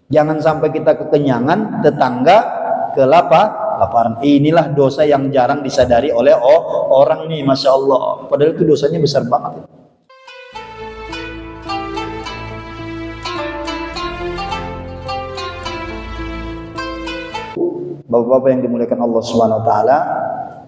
Jangan sampai kita kekenyangan, tetangga kelaparan. Inilah dosa yang jarang disadari oleh orang nih, Masya Allah. Padahal itu dosanya besar banget. Bapak-bapak yang dimuliakan Allah Subhanahu wa taala,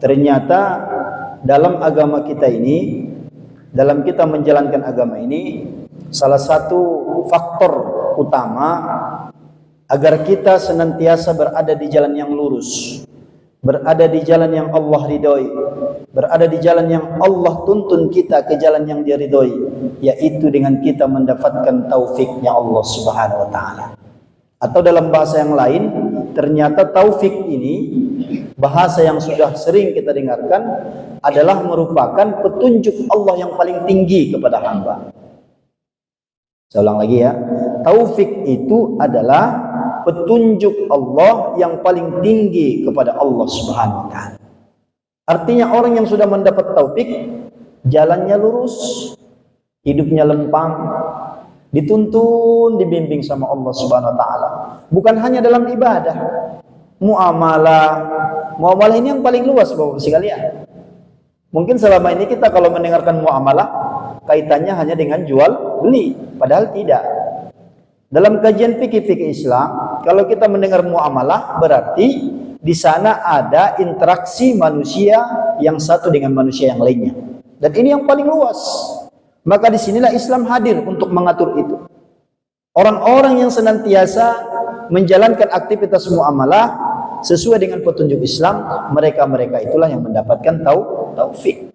ternyata dalam agama kita ini, dalam kita menjalankan agama ini, salah satu faktor utama agar kita senantiasa berada di jalan yang lurus, berada di jalan yang Allah ridhoi, berada di jalan yang Allah tuntun kita ke jalan yang Dia ridhoi, yaitu dengan kita mendapatkan taufiknya Allah Subhanahu wa taala. Atau dalam bahasa yang lain, ternyata taufik ini, bahasa yang sudah sering kita dengarkan, adalah merupakan petunjuk Allah yang paling tinggi kepada hamba. Saya ulang lagi ya, taufik itu adalah petunjuk Allah yang paling tinggi kepada Allah Subhanahu wa taala. Artinya orang yang sudah mendapat taufik, jalannya lurus, hidupnya lempang, dituntun, dibimbing sama Allah Subhanahu wa taala. Bukan hanya dalam ibadah, muamalah ini yang paling luas Bapak sekalian. Mungkin selama ini kita kalau mendengarkan muamalah, kaitannya hanya dengan jual beli, padahal tidak. Dalam kajian fikih Islam, kalau kita mendengar muamalah, berarti di sana ada interaksi manusia yang satu dengan manusia yang lainnya. Dan ini yang paling luas. Maka disinilah Islam hadir untuk mengatur itu. Orang-orang yang senantiasa menjalankan aktivitas muamalah sesuai dengan petunjuk Islam, mereka itulah yang mendapatkan taufik.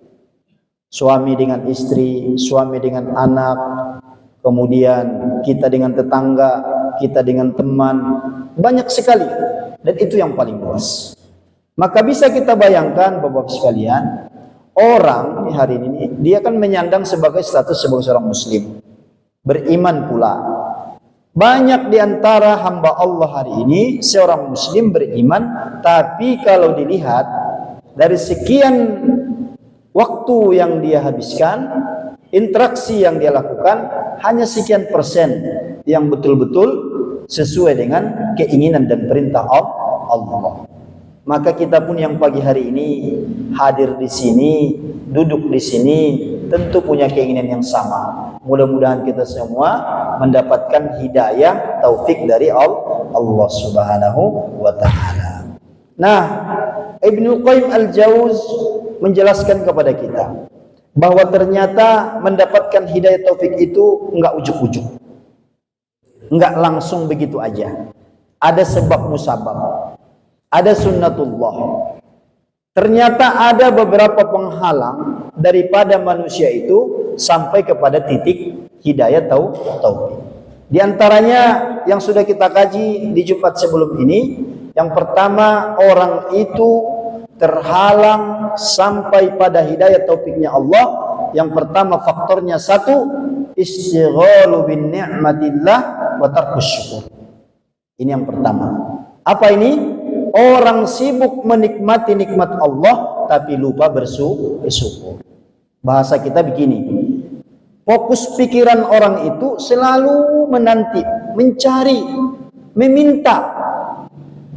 Suami dengan istri, suami dengan anak, kemudian kita dengan tetangga, kita dengan teman, banyak sekali. Dan itu yang paling luas. Maka bisa kita bayangkan Bapak sekalian, orang hari ini dia kan menyandang sebagai status sebagai seorang muslim, beriman pula. Banyak di antara hamba Allah hari ini seorang muslim beriman, tapi kalau dilihat dari sekian waktu yang dia habiskan, interaksi yang dia lakukan, hanya sekian persen yang betul-betul sesuai dengan keinginan dan perintah Allah. Maka kita pun yang pagi hari ini hadir di sini, duduk di sini, tentu punya keinginan yang sama. Mudah-mudahan kita semua mendapatkan hidayah, taufik dari Allah Subhanahu wa taala. Nah, Ibnu Qayyim Al-Jauz menjelaskan kepada kita bahwa ternyata mendapatkan hidayah taufik itu enggak ujuk-ujuk, enggak langsung begitu aja. Ada sebab musabab, ada sunnatullah. Ternyata ada beberapa penghalang daripada manusia itu sampai kepada titik hidayah taufik. Di antaranya yang sudah kita kaji di Jumat sebelum ini, yang pertama, orang itu terhalang sampai pada hidayah taufiknya Allah. Yang pertama faktornya satu, istighalu bin ni'matillah wa tarkus syukur. Ini yang pertama. Apa ini? Orang sibuk menikmati nikmat Allah tapi lupa bersyukur. Bahasa kita begini, fokus pikiran orang itu selalu menanti, mencari, meminta,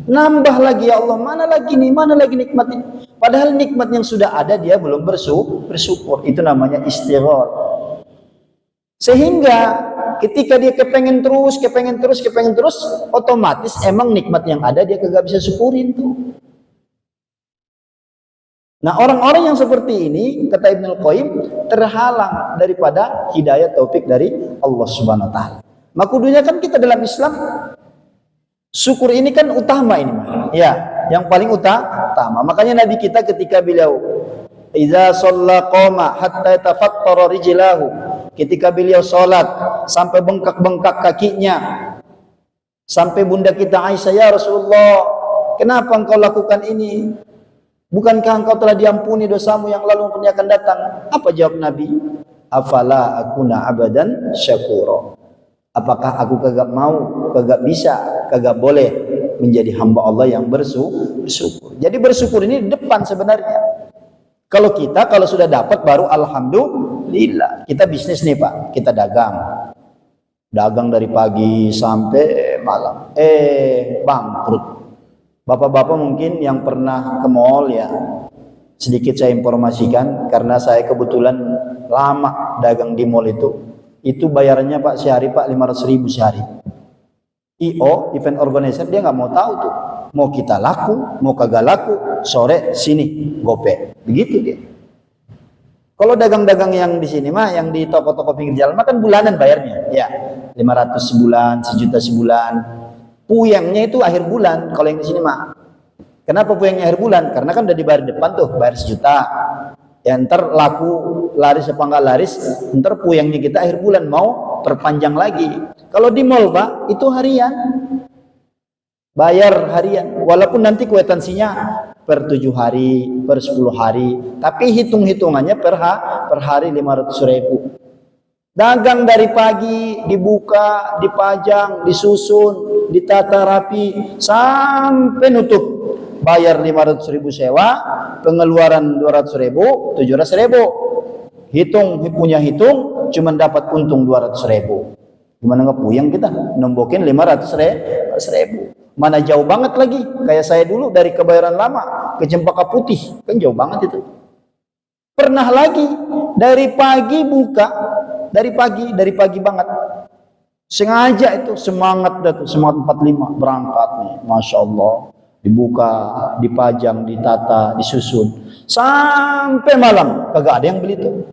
nambah lagi ya Allah, mana lagi nikmat ini. Padahal nikmat yang sudah ada dia belum bersyukur. Itu namanya istighfar. Sehingga ketika dia kepengen terus, otomatis emang nikmat yang ada dia kagak bisa syukurin tuh. Nah, orang-orang yang seperti ini, kata Ibnu Qayyim, terhalang daripada hidayah taufik dari Allah Subhanahu wa taala. Makanya kan kita dalam Islam, syukur ini kan utama ini, ya, yang paling utama. Makanya Nabi kita ketika beliau idza shalla qama hatta yatafattara rijlahu, ketika beliau salat sampai bengkak-bengkak kakinya, sampai bunda kita Aisyah, ya Rasulullah, kenapa engkau lakukan ini? Bukankah engkau telah diampuni dosamu yang lalu maupun yang akan datang? Apa jawab Nabi? Afala akuna abadan syakura. Apakah aku kagak mau, kagak bisa, kagak boleh menjadi hamba Allah yang bersyukur? Jadi bersyukur ini di depan sebenarnya. Kalau sudah dapat baru alhamdulillah. Kita bisnis nih Pak, kita dagang. dagang dari pagi sampai malam, bangkrut. Bapak-bapak mungkin yang pernah ke mall ya, sedikit saya informasikan karena saya kebetulan lama dagang di mall itu bayarannya Pak sehari Pak 500.000 sehari. IO, event organizer, dia nggak mau tahu tuh, mau kita laku, mau kagak laku, sore sini GoPay, begitu dia. Kalau dagang-dagang yang di sini mah, yang di toko-toko pinggir jalan mah kan bulanan bayarnya, ya 500 sebulan, 1 juta sebulan. Puyengnya itu akhir bulan. Kalau yang di sini mah, kenapa puyengnya akhir bulan? Karena kan udah dibayar depan tuh, bayar 1 juta. Ya ntar laku laris apa enggak laris, ntar puyengnya kita akhir bulan mau perpanjang lagi. Kalau di mall Pak, itu harian, bayar harian. Walaupun nanti kwitansinya per 7 hari, per 10 hari, tapi hitung-hitungannya per hari 500.000. Dagang dari pagi, dibuka, dipajang, disusun, ditata rapi, sampai nutup. Bayar 500.000 sewa, pengeluaran 200.000, 700.000. Punya hitung, cuma dapat untung 200.000. Gimana ngepuyeng kita? Nombokin 500.000. Mana jauh banget lagi. Kayak saya dulu dari Kebayoran Lama ke Cempaka Putih, kan jauh banget itu. Pernah lagi dari pagi buka, dari pagi banget. Sengaja itu semangat dah tuh, semangat 45 berangkat nih, masya Allah. Dibuka, dipajang, ditata, disusun, sampai malam kagak ada yang beli tuh.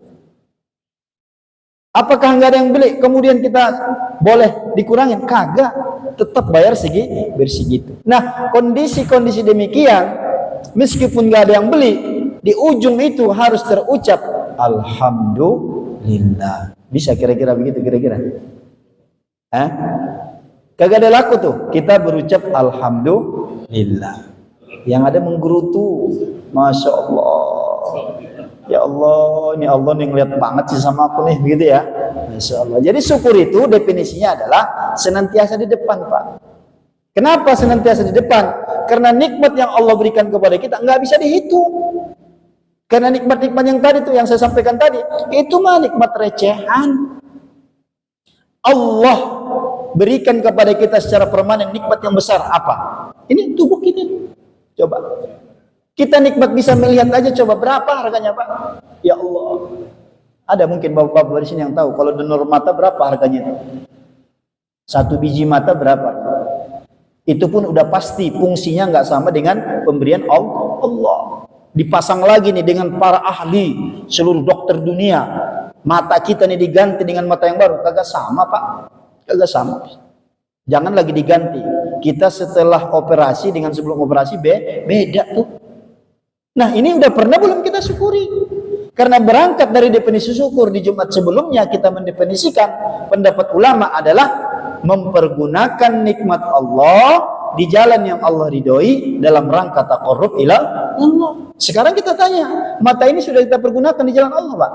Apakah nggak ada yang beli? Kemudian kita boleh dikurangin? Kagak, tetap bayar segitu. Nah, kondisi-kondisi demikian, meskipun nggak ada yang beli, di ujung itu harus terucap Alhamdulillah. Bisa kira-kira begitu kira-kira? Kagak ada laku tuh, kita berucap Alhamdulillah. Yang ada menggerutu, masya Allah. Ya Allah, ini Allah nih ngeliat banget sih sama aku nih, begitu ya. Masya Allah. Jadi syukur itu definisinya adalah senantiasa di depan Pak. Kenapa senantiasa di depan? Karena nikmat yang Allah berikan kepada kita nggak bisa dihitung. Karena nikmat-nikmat yang tadi tuh yang saya sampaikan tadi, itu mah nikmat recehan. Allah berikan kepada kita secara permanen nikmat yang besar apa? Ini tubuh kita. Coba. Kita nikmat bisa melihat aja, coba berapa harganya Pak? Ya Allah. Ada mungkin bapak-bapak di sini yang tahu kalau donor mata berapa harganya? 1 biji mata berapa? Itu pun udah pasti fungsinya nggak sama dengan pemberian Allah. Dipasang lagi nih dengan para ahli seluruh dokter dunia. Mata kita nih diganti dengan mata yang baru, kagak sama Pak. Kagak sama. Jangan lagi diganti. Kita setelah operasi dengan sebelum operasi beda tuh. Nah, ini udah pernah belum kita syukuri? Karena berangkat dari definisi syukur di Jumat sebelumnya kita mendefinisikan pendapat ulama adalah mempergunakan nikmat Allah di jalan yang Allah ridhoi dalam rangka taqarrub ila Allah. Sekarang kita tanya, mata ini sudah kita pergunakan di jalan Allah, Pak?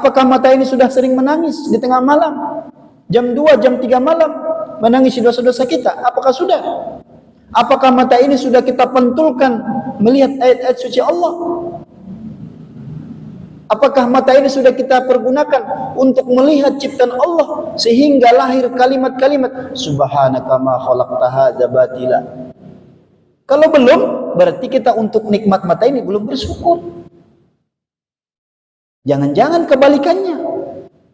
Apakah mata ini sudah sering menangis di tengah malam? Jam 2, jam 3 malam menangisi dosa-dosa kita? Apakah sudah? Apakah mata ini sudah kita pentulkan melihat ayat-ayat suci Allah? Apakah mata ini sudah kita pergunakan untuk melihat ciptaan Allah sehingga lahir kalimat-kalimat subhanaka ma khalaqta hadza batila? Kalau belum, berarti kita untuk nikmat mata ini belum bersyukur. Jangan-jangan kebalikannya.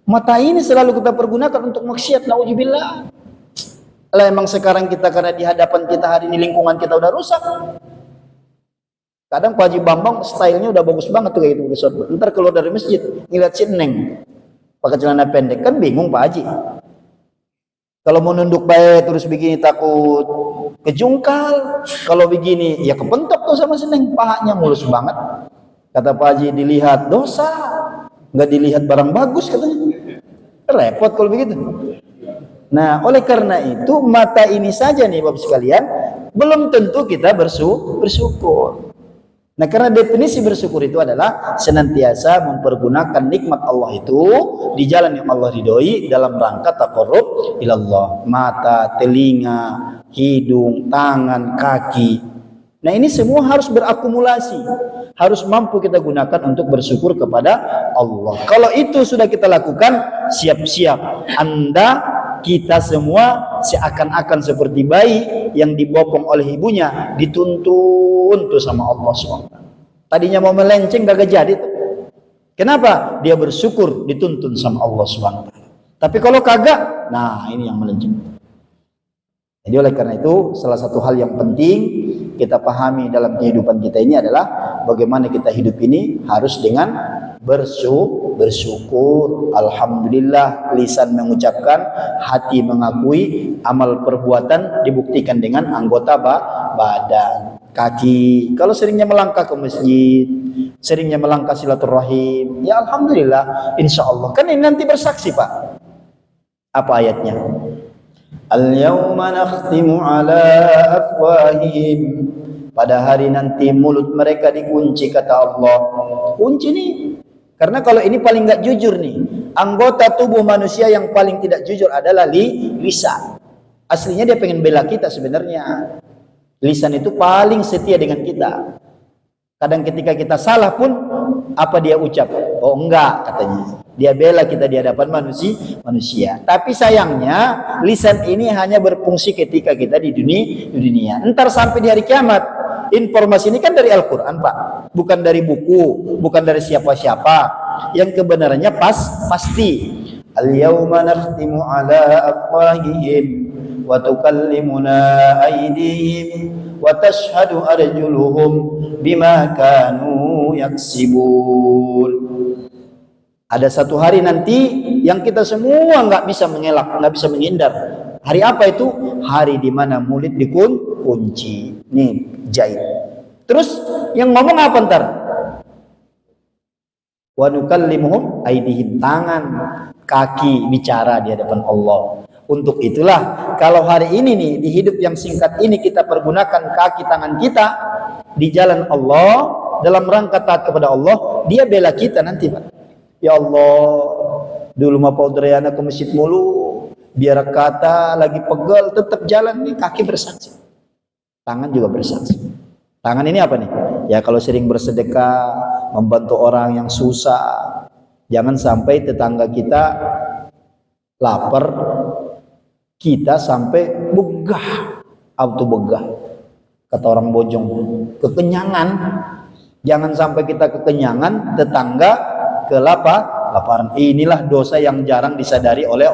Mata ini selalu kita pergunakan untuk maksiat, naudzubillah. Lah emang sekarang kita karena di hadapan kita hari ini lingkungan kita udah rusak. Kadang Pak Haji Bambang stylenya udah bagus banget tuh kayak gitu. Ntar keluar dari masjid ngeliat si Neng pakai celana pendek, kan bingung Pak Haji. Kalau mau nunduk baik terus begini takut kejungkal. Kalau begini ya kepentok tuh sama si Neng, pahanya mulus banget. Kata Pak Haji, dilihat dosa, nggak dilihat barang bagus katanya. Repot kalau begitu. Nah, oleh karena itu mata ini saja nih Bapak sekalian belum tentu kita bersyukur. Nah, karena definisi bersyukur itu adalah senantiasa mempergunakan nikmat Allah itu di jalan yang Allah ridhoi dalam rangka taqarrub ilallah. Mata, telinga, hidung, tangan, kaki. Nah ini semua harus berakumulasi, harus mampu kita gunakan untuk bersyukur kepada Allah. Kalau itu sudah kita lakukan, siap-siap Anda, kita semua seakan-akan seperti bayi yang dibopong oleh ibunya, dituntun tuh sama Allah SWT. Tadinya mau melenceng gak jadi tuh. Kenapa? Dia bersyukur dituntun sama Allah SWT. Tapi kalau kagak, nah ini yang melenceng. Jadi oleh karena itu salah satu hal yang penting kita pahami dalam kehidupan kita ini adalah bagaimana kita hidup ini harus dengan bersyukur. Alhamdulillah, lisan mengucapkan, hati mengakui, amal perbuatan dibuktikan dengan anggota badan. Kaki, kalau seringnya melangkah ke masjid, seringnya melangkah silaturahim, ya alhamdulillah, insya Allah. Kan ini nanti bersaksi Pak. Apa ayatnya? Al-yawma nakhtimu ala afwahihim. Pada hari nanti mulut mereka dikunci, kata Allah. Kunci nih. Karena kalau ini paling gak jujur nih. Anggota tubuh manusia yang paling tidak jujur adalah lisan. Aslinya dia pengen bela kita sebenarnya. Lisan itu paling setia dengan kita. Kadang ketika kita salah pun, apa dia ucap? Oh enggak, katanya. Dia bela kita di hadapan manusia. Tapi sayangnya lisan ini hanya berfungsi ketika kita di dunia. Entar sampai di hari kiamat. Informasi ini kan dari Al-Quran Pak, bukan dari buku, bukan dari siapa-siapa. Yang kebenarannya pasti. Al-yawma nakhtimu ala afwahihim wa tukallimuna aydihim wa tashhadu arjuluhum bima kanu yaksibun. Ada satu hari nanti yang kita semua nggak bisa mengelak, nggak bisa menghindar. Hari apa itu? Hari di mana mulut dikunci. Nih, jahit. Terus yang ngomong apa ntar? Wa nukallimuhum aydihim, tangan, kaki bicara di hadapan Allah. Untuk itulah kalau hari ini nih di hidup yang singkat ini kita pergunakan kaki tangan kita di jalan Allah dalam rangka taat kepada Allah, dia bela kita nanti Pak. Ya Allah, dulu mah Paudriana ke masjid mulu, biar kata lagi pegel tetap jalan nih, kaki bersaksi, tangan juga bersaksi. Tangan ini apa nih? Ya kalau sering bersedekah, membantu orang yang susah, jangan sampai tetangga kita lapar, kita sampai begah, auto begah. Kata orang Bojong, kekenyangan. Jangan sampai kita kekenyangan, tetangga kelaparan. Inilah dosa yang jarang disadari oleh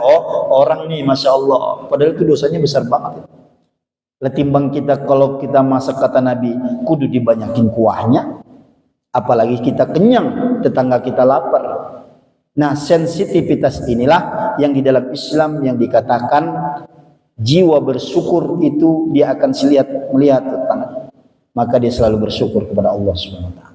orang nih, Masya Allah. Padahal itu dosanya besar banget. Ketimbang kita kalau kita masak, kata Nabi, kudu dibanyakin kuahnya. Apalagi kita kenyang, tetangga kita lapar. Nah, sensitivitas inilah yang di dalam Islam yang dikatakan jiwa bersyukur itu dia akan melihat tetangga. Maka dia selalu bersyukur kepada Allah SWT.